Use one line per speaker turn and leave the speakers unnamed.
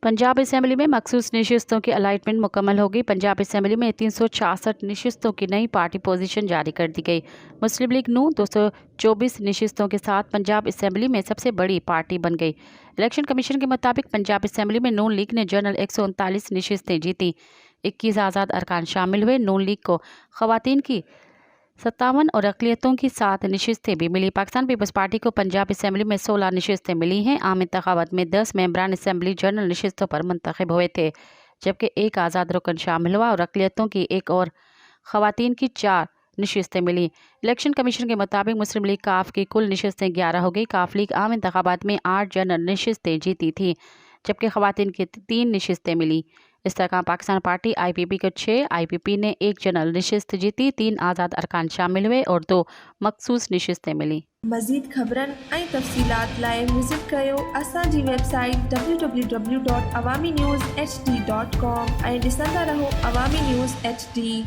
Punjab assembly में मखसूस नशिस्तों की अलाइटमेंट मुकम्मल होगी। पंजाब असम्बली में 366 नशिस्तों की नई पार्टी पोजीशन जारी कर दी गई। मुस्लिम लीग नून 224 नशिस्तों के साथ पंजाब असम्बली में सबसे बड़ी पार्टी बन गई। इलेक्शन कमीशन के मुताबिक पंजाब असम्बली में नून लीग ने जनरल 139 नशिस्तें जीती। 21 आज़ाद अरकान शामिल हुए। नून लीग को खवातीन की 57 और अक़लियतों की 7 नशिस्तें भी मिली। पाकिस्तान पीपल्स पार्टी को पंजाब असम्बली में 16 नशिस्तें मिली हैं। आम इंतखाबात में 10 मेंबरान असम्बली जनरल नशिस्तों पर मुंतखब हुए थे, जबकि एक आज़ाद रुकन शामिल हुआ और अक़लियतों की एक और खवातीन की 4 नशिस्तें मिली। इलेक्शन कमीशन के मुताबिक मुस्लिम लीग काफ की कुल नशिस्तें 11 हो गई। काफ लीग आम इंतखाबात में 8 जनरल नशिस्तें जीती थी, जबकि खवातीन की 3 नशिस्तें मिली। इस तरह पाकिस्तान पार्टी IPP को 6, IPP ने 1 जनरल नशिस्त जीती, 3 आज़ाद अरकान शामिल हुए और 2 मखसूस नशिस्तें मिली।
मज़ीद ख़बरन ऐं तफ़सीलात लाइ विज़िट कयो असांजी वेबसाइट www.awamiNewsHD.com ऐं ॾिसंदा रहो अवामी न्यूज़ HD।